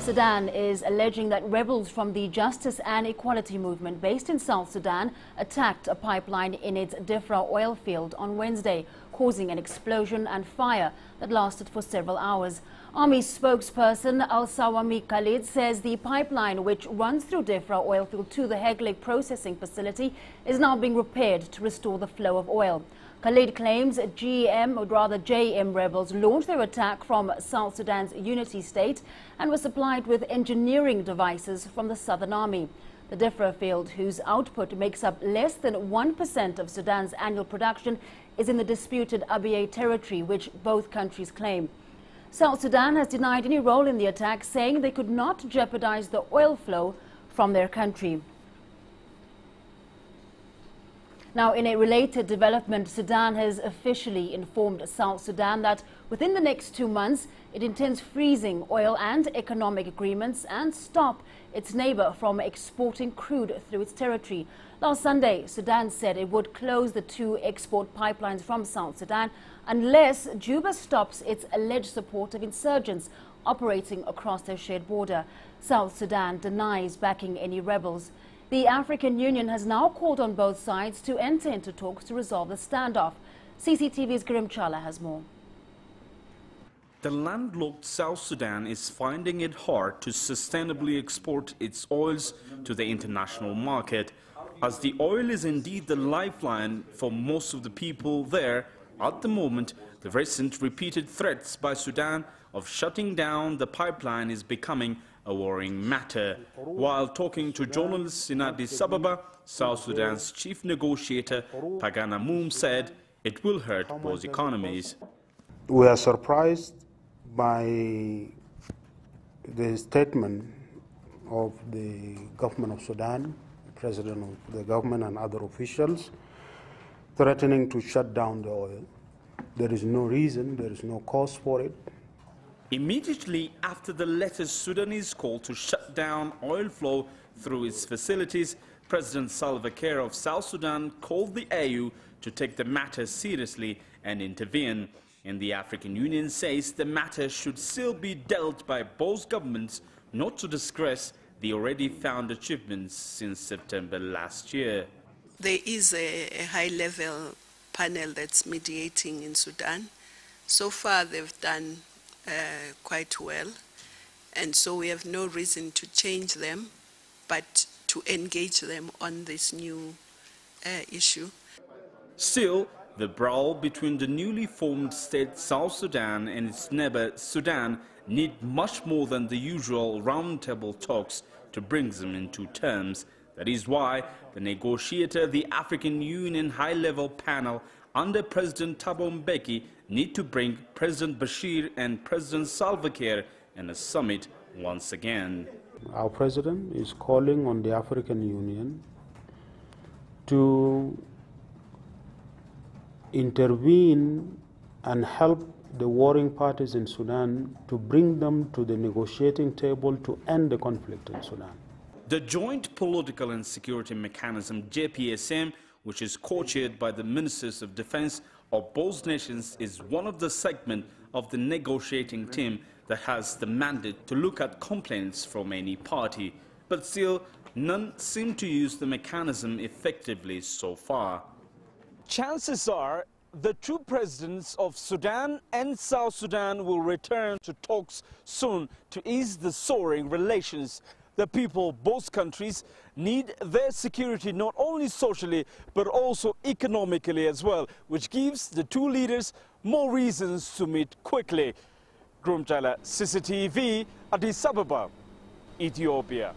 Sudan is alleging that rebels from the Justice and Equality Movement based in South Sudan attacked a pipeline in its Diffra oil field on Wednesday, causing an explosion and fire that lasted for several hours. Army spokesperson Al-Sawami Khalid says the pipeline, which runs through Diffra oil field to the Heglig processing facility, is now being repaired to restore the flow of oil. Khalid claims JM rebels launched their attack from South Sudan's unity state and were supplied with engineering devices from the Southern Army. The Diffra field, whose output makes up less than 1% of Sudan's annual production, is in the disputed Abyei territory, which both countries claim. South Sudan has denied any role in the attack, saying they could not jeopardize the oil flow from their country. Now, in a related development, Sudan has officially informed South Sudan that within the next 2 months, it intends freezing oil and economic agreements and stop its neighbor from exporting crude through its territory. Last Sunday, Sudan said it would close the 2 export pipelines from South Sudan unless Juba stops its alleged support of insurgents operating across their shared border. South Sudan denies backing any rebels. The African Union has now called on both sides to enter into talks to resolve the standoff. CCTV's Grim Chala has more. The landlocked South Sudan is finding it hard to sustainably export its oils to the international market. As the oil is indeed the lifeline for most of the people there, at the moment, the recent repeated threats by Sudan of shutting down the pipeline is becoming a worrying matter. While talking to journalists in Addis Ababa, South Sudan's chief negotiator, Pagana Moom, said it will hurt both economies. We are surprised by the statement of the government of Sudan, the president of the government and other officials, threatening to shut down the oil. There is no reason, there is no cause for it. Immediately after the latest Sudanese call to shut down oil flow through its facilities, President Salva Kiir of South Sudan called the AU to take the matter seriously and intervene. And the African Union says the matter should still be dealt by both governments, not to disgrace the already found achievements since September last year. There is a high-level panel that's mediating in Sudan. So far, they've done quite well, and so we have no reason to change them, but to engage them on this new issue. Still, the brawl between the newly formed state South Sudan and its neighbor Sudan need much more than the usual roundtable talks to bring them into terms. That is why the negotiator, the African Union high-level panel under President Thabo Mbeki, need to bring President Bashir and President Salva Kiir in a summit once again. Our president is calling on the African Union to intervene and help the warring parties in Sudan to bring them to the negotiating table to end the conflict in Sudan. The Joint Political and Security Mechanism, JPSM, which is co-chaired by the Ministers of Defense of both nations, is one of the segments of the negotiating team that has the mandate to look at complaints from any party. But still, none seem to use the mechanism effectively so far. Chances are the two presidents of Sudan and South Sudan will return to talks soon to ease the soaring relations. The people of both countries need their security not only socially but also economically as well, which gives the two leaders more reasons to meet quickly. Grumchala, CCTV, Addis Ababa, Ethiopia.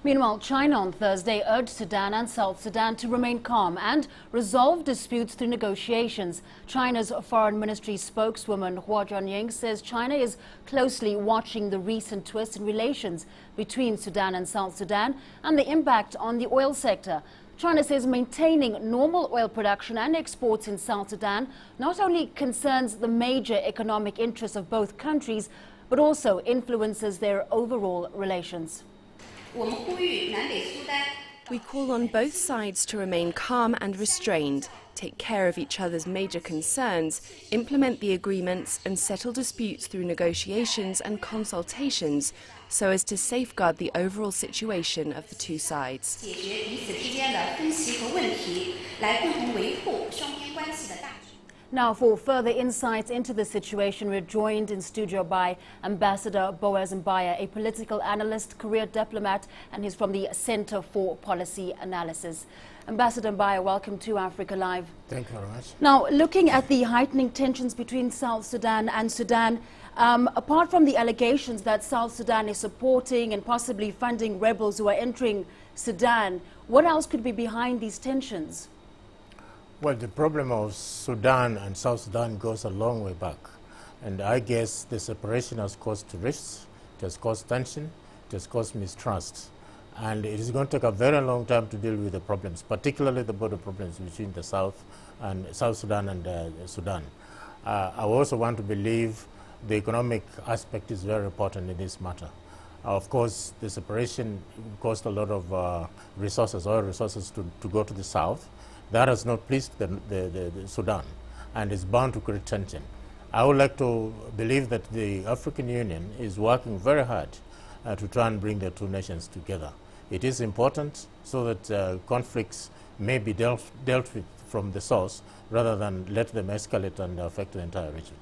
Meanwhile, China on Thursday urged Sudan and South Sudan to remain calm and resolve disputes through negotiations. China's Foreign Ministry spokeswoman Hua Chunying says China is closely watching the recent twist in relations between Sudan and South Sudan and the impact on the oil sector. China says maintaining normal oil production and exports in South Sudan not only concerns the major economic interests of both countries, but also influences their overall relations. We call on both sides to remain calm and restrained, take care of each other's major concerns, implement the agreements and settle disputes through negotiations and consultations so as to safeguard the overall situation of the two sides. Now, for further insights into the situation, we're joined in studio by Ambassador Boaz Mbaya, a political analyst, career diplomat, and he's from the Center for Policy Analysis. Ambassador Mbaya, welcome to Africa Live. Thank you very much. Now, looking at the heightening tensions between South Sudan and Sudan, apart from the allegations that South Sudan is supporting and possibly funding rebels who are entering Sudan, what else could be behind these tensions? Well, the problem of Sudan and South Sudan goes a long way back. And I guess the separation has caused rifts, it has caused tension, it has caused mistrust. And it is going to take a very long time to deal with the problems, particularly the border problems between the South Sudan and Sudan. I also want to believe the economic aspect is very important in this matter. Of course, the separation cost a lot of resources, oil resources to go to the South. That has not pleased the Sudan and is bound to create tension. I would like to believe that the African Union is working very hard to try and bring the two nations together. It is important so that conflicts may be dealt with from the source rather than let them escalate and affect the entire region.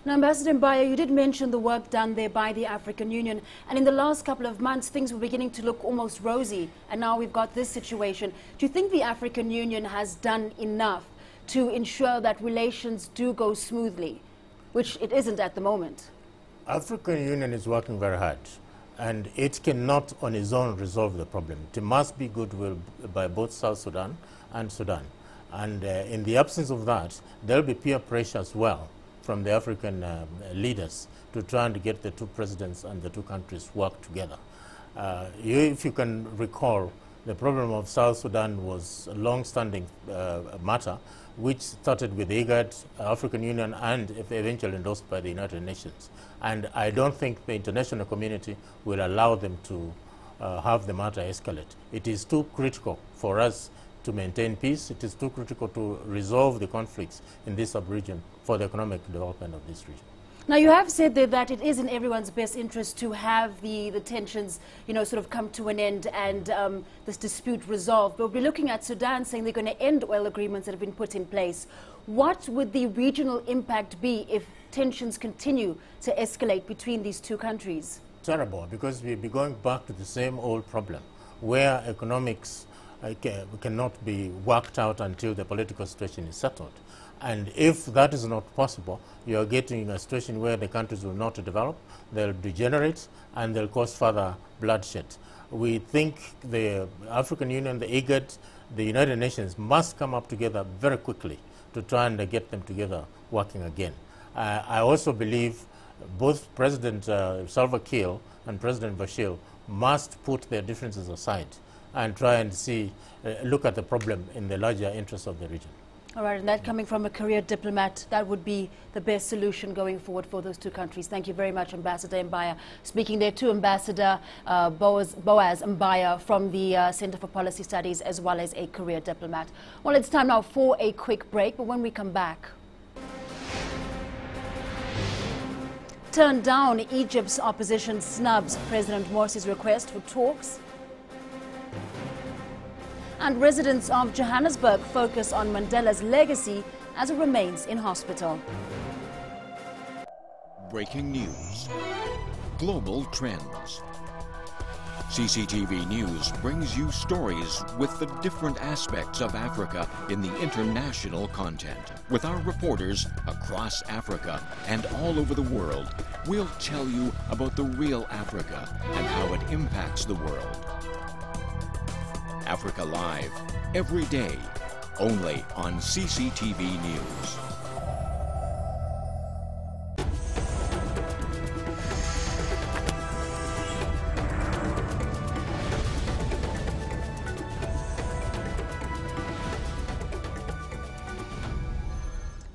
Now, Ambassador Mbaya, you did mention the work done there by the African Union, and in the last couple of months things were beginning to look almost rosy, and now we've got this situation. Do you think the African Union has done enough to ensure that relations do go smoothly, which it isn't at the moment? African Union is working very hard, and it cannot on its own resolve the problem. It must be goodwill by both South Sudan and Sudan, and in the absence of that, there will be peer pressure as well from the African leaders to try and get the two presidents and the two countries work together. If you can recall, the problem of South Sudan was a long-standing matter which started with the IGAD, African Union, and eventually endorsed by the United Nations. And I don't think the international community will allow them to have the matter escalate. It is too critical for us to maintain peace. It is too critical to resolve the conflicts in this sub-region for the economic development of this region. Now, you have said there that it is in everyone's best interest to have the tensions, sort of come to an end and this dispute resolved. But we're looking at Sudan saying they're going to end oil agreements that have been put in place. What would the regional impact be if tensions continue to escalate between these two countries? Terrible, because we'll be going back to the same old problem where economics cannot be worked out until the political situation is settled. And if that is not possible, you are getting a situation where the countries will not develop, they'll degenerate, and they'll cause further bloodshed. We think the African Union, the IGAD, the United Nations must come up together very quickly to try and get them together working again. I also believe both President Salva Kiir and President Bashir must put their differences aside and try and look at the problem in the larger interests of the region. All right, and that coming from a career diplomat, that would be the best solution going forward for those two countries. Thank you very much, Ambassador Mbaya. Speaking there to Ambassador Boaz Mbaya from the Center for Policy Studies, as well as a career diplomat. Well, it's time now for a quick break, but when we come back, turned down, Egypt's opposition snubs President Morsi's request for talks. And residents of Johannesburg focus on Mandela's legacy as he remains in hospital. Breaking news. Global trends. CCTV News brings you stories with the different aspects of Africa in the international content. With our reporters across Africa and all over the world, we'll tell you about the real Africa and how it impacts the world. Africa Live, every day, only on CCTV News.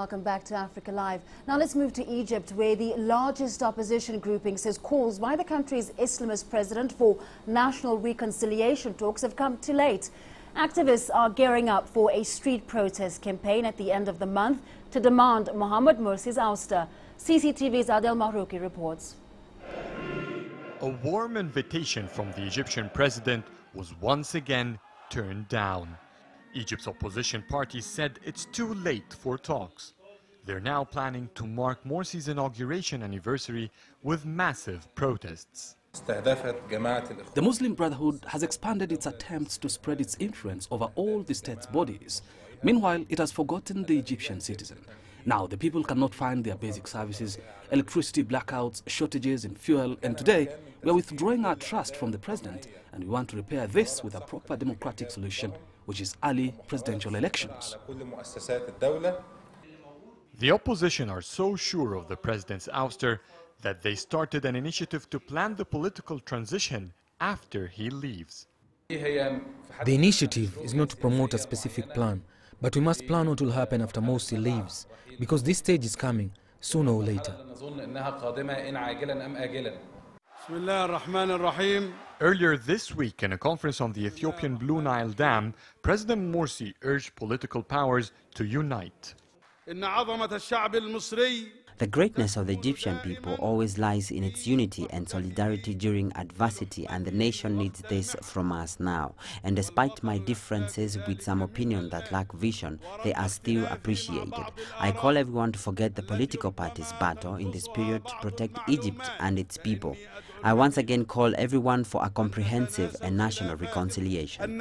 Welcome back to Africa Live. Now let's move to Egypt, where the largest opposition grouping says calls by the country's Islamist president for national reconciliation talks have come too late. Activists are gearing up for a street protest campaign at the end of the month to demand Mohamed Morsi's ouster. CCTV's Adel Mahrouki reports. A warm invitation from the Egyptian president was once again turned down. Egypt's opposition party said it's too late for talks. They're now planning to mark Morsi's inauguration anniversary with massive protests. The Muslim Brotherhood has expanded its attempts to spread its influence over all the state's bodies. Meanwhile, it has forgotten the Egyptian citizen. Now the people cannot find their basic services, electricity blackouts, shortages in fuel, and today we are withdrawing our trust from the president, and we want to repair this with a proper democratic solution, which is early presidential elections. The opposition are so sure of the president's ouster that they started an initiative to plan the political transition after he leaves. The initiative is not to promote a specific plan, but we must plan what will happen after Morsi leaves, because this stage is coming, sooner or later. Earlier this week, in a conference on the Ethiopian Blue Nile Dam, President Morsi urged political powers to unite. The greatness of the Egyptian people always lies in its unity and solidarity during adversity, and the nation needs this from us now. And despite my differences with some opinion that lack vision, they are still appreciated. I call everyone to forget the political parties' battle in this period to protect Egypt and its people. I once again call everyone for a comprehensive and national reconciliation.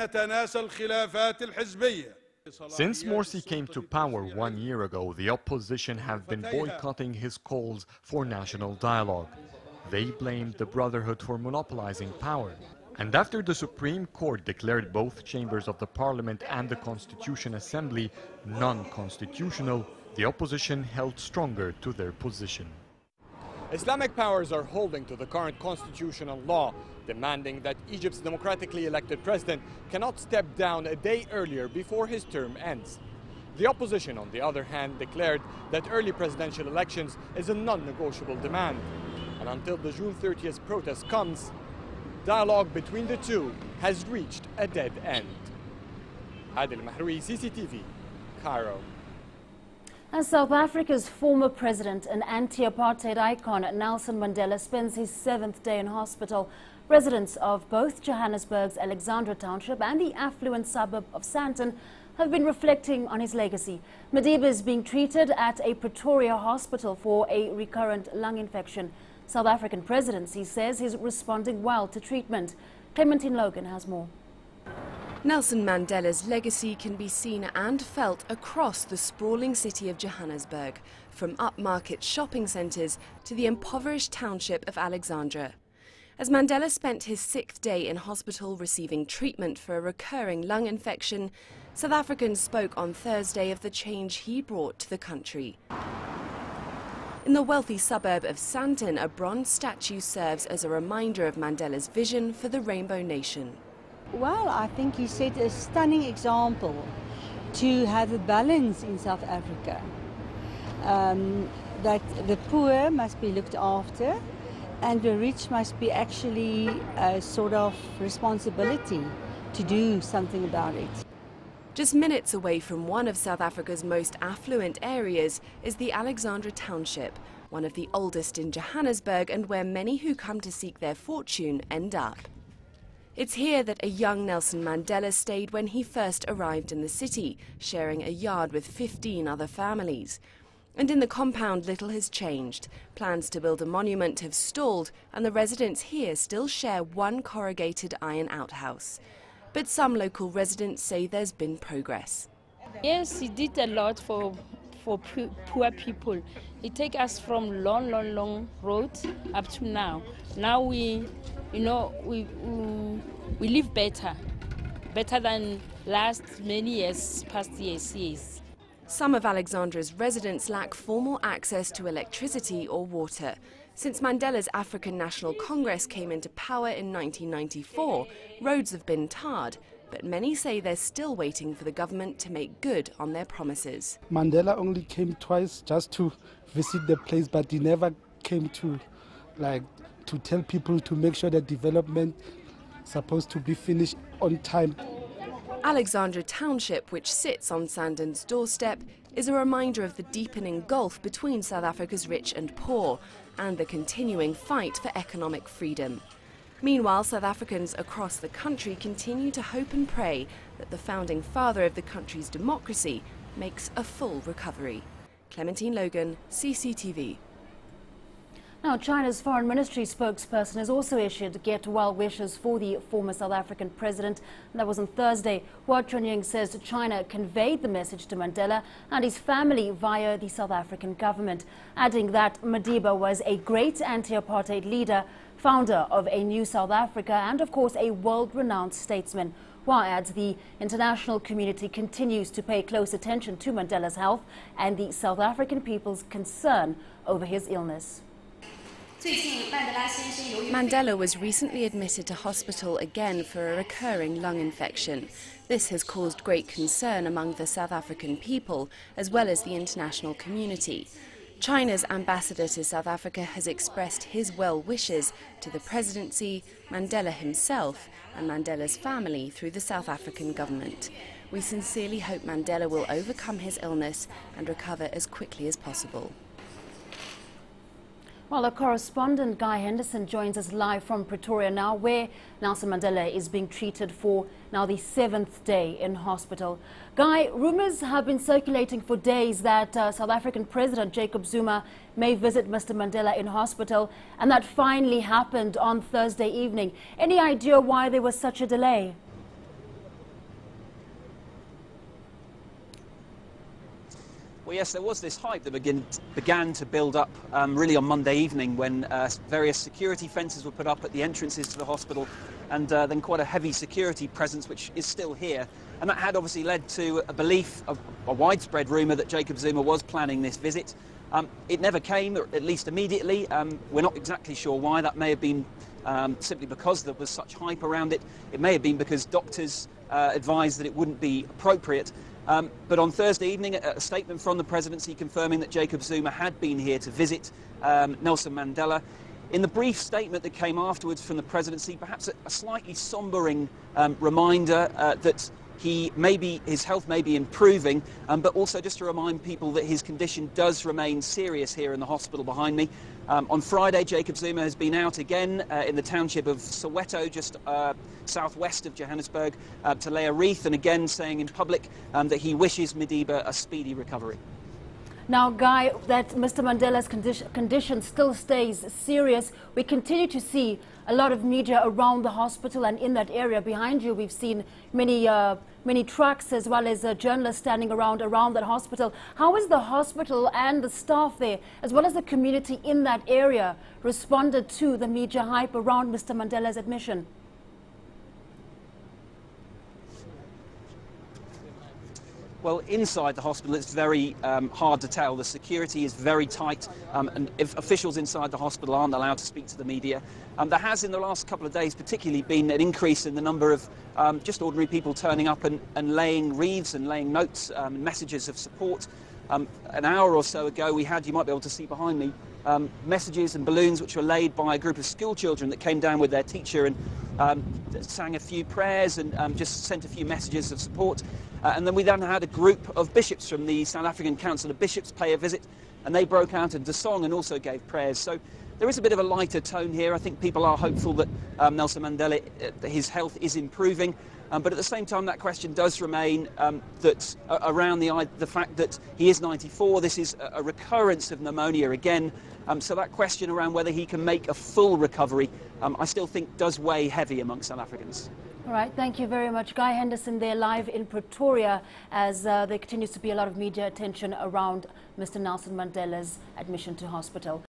Since Morsi came to power 1 year ago, the opposition have been boycotting his calls for national dialogue. They blamed the Brotherhood for monopolizing power. And after the Supreme Court declared both chambers of the Parliament and the Constitution Assembly non-constitutional, the opposition held stronger to their position. Islamic powers are holding to the current constitutional law, demanding that Egypt's democratically elected president cannot step down a day earlier before his term ends. The opposition, on the other hand, declared that early presidential elections is a non-negotiable demand. And until the June 30th protest comes, dialogue between the two has reached a dead end. Adel Mahroui, CCTV, Cairo. As South Africa's former president and anti-apartheid icon Nelson Mandela spends his 7th day in hospital, residents of both Johannesburg's Alexandra Township and the affluent suburb of Sandton have been reflecting on his legacy. Madiba is being treated at a Pretoria hospital for a recurrent lung infection. South African presidency says he's responding well to treatment. Clementine Logan has more. Nelson Mandela's legacy can be seen and felt across the sprawling city of Johannesburg, from upmarket shopping centres to the impoverished township of Alexandra. As Mandela spent his 6th day in hospital receiving treatment for a recurring lung infection, South Africans spoke on Thursday of the change he brought to the country. In the wealthy suburb of Sandton, a bronze statue serves as a reminder of Mandela's vision for the Rainbow Nation. Well, I think he set a stunning example to have a balance in South Africa. That the poor must be looked after and the rich must be actually a sort of responsibility to do something about it. Just minutes away from one of South Africa's most affluent areas is the Alexandra Township, one of the oldest in Johannesburg and where many who come to seek their fortune end up. It's here that a young Nelson Mandela stayed when he first arrived in the city, sharing a yard with 15 other families. And in the compound, little has changed. Plans to build a monument have stalled, and the residents here still share one corrugated iron outhouse. But some local residents say there's been progress. Yes, he did a lot for poor people. It takes us from long road up to now. Now we live better than last many years, past years. Some of Alexandra's residents lack formal access to electricity or water. Since Mandela's African National Congress came into power in 1994, roads have been tarred, But many say they're still waiting for the government to make good on their promises. Mandela only came twice just to visit the place, but he never came to tell people to make sure that development is supposed to be finished on time. Alexandra Township, which sits on Sandon's doorstep, is a reminder of the deepening gulf between South Africa's rich and poor and the continuing fight for economic freedom. Meanwhile, South Africans across the country continue to hope and pray that the founding father of the country's democracy makes a full recovery. Clementine Logan, CCTV. Now, China's foreign ministry spokesperson has also issued get well wishes for the former South African president. That was on Thursday. Hua Chunying says China conveyed the message to Mandela and his family via the South African government, adding that Madiba was a great anti-apartheid leader, founder of a new South Africa and, of course, a world-renowned statesman. Hua adds the international community continues to pay close attention to Mandela's health and the South African people's concern over his illness. Mandela was recently admitted to hospital again for a recurring lung infection. This has caused great concern among the South African people as well as the international community. China's ambassador to South Africa has expressed his well wishes to the presidency, Mandela himself and Mandela's family through the South African government. We sincerely hope Mandela will overcome his illness and recover as quickly as possible. Well, our correspondent Guy Henderson joins us live from Pretoria now, where Nelson Mandela is being treated for now the 7th day in hospital. Guy, rumours have been circulating for days that South African President Jacob Zuma may visit Mr. Mandela in hospital, and that finally happened on Thursday evening. Any idea why there was such a delay? Well, yes, there was this hype that began to build up really on Monday evening when various security fences were put up at the entrances to the hospital and then quite a heavy security presence, which is still here. And that had obviously led to a belief, a widespread rumour that Jacob Zuma was planning this visit. It never came, or at least immediately. We're not exactly sure why. That may have been simply because there was such hype around it. It may have been because doctors advised that it wouldn't be appropriate. But on Thursday evening, a statement from the presidency confirming that Jacob Zuma had been here to visit Nelson Mandela. In the brief statement that came afterwards from the presidency, perhaps a slightly sombering reminder that his health may be improving, but also just to remind people that his condition does remain serious here in the hospital behind me. On Friday, Jacob Zuma has been out again in the township of Soweto, just southwest of Johannesburg, to lay a wreath, and again saying in public that he wishes Madiba a speedy recovery. Now, Guy, that Mr. Mandela's condition still stays serious. We continue to see a lot of media around the hospital and in that area behind you. We've seen many trucks as well as journalists standing around that hospital. How is the hospital and the staff there, as well as the community in that area, responded to the media hype around Mr. Mandela's admission? Well, inside the hospital, it's very hard to tell. The security is very tight, and if officials inside the hospital aren't allowed to speak to the media. There has, in the last couple of days, particularly been an increase in the number of just ordinary people turning up and laying wreaths and laying notes and messages of support. An hour or so ago, we had, you might be able to see behind me, messages and balloons which were laid by a group of school children that came down with their teacher and sang a few prayers and just sent a few messages of support. And then we then had a group of bishops from the South African Council of Bishops pay a visit, and they broke out into song and also gave prayers. So there is a bit of a lighter tone here. I think people are hopeful that Nelson Mandela, his health is improving. But at the same time, that question does remain that around the fact that he is 94, this is a recurrence of pneumonia again. So that question around whether he can make a full recovery, I still think does weigh heavy among South Africans. All right, thank you very much. Guy Henderson there live in Pretoria as there continues to be a lot of media attention around Mr. Nelson Mandela's admission to hospital.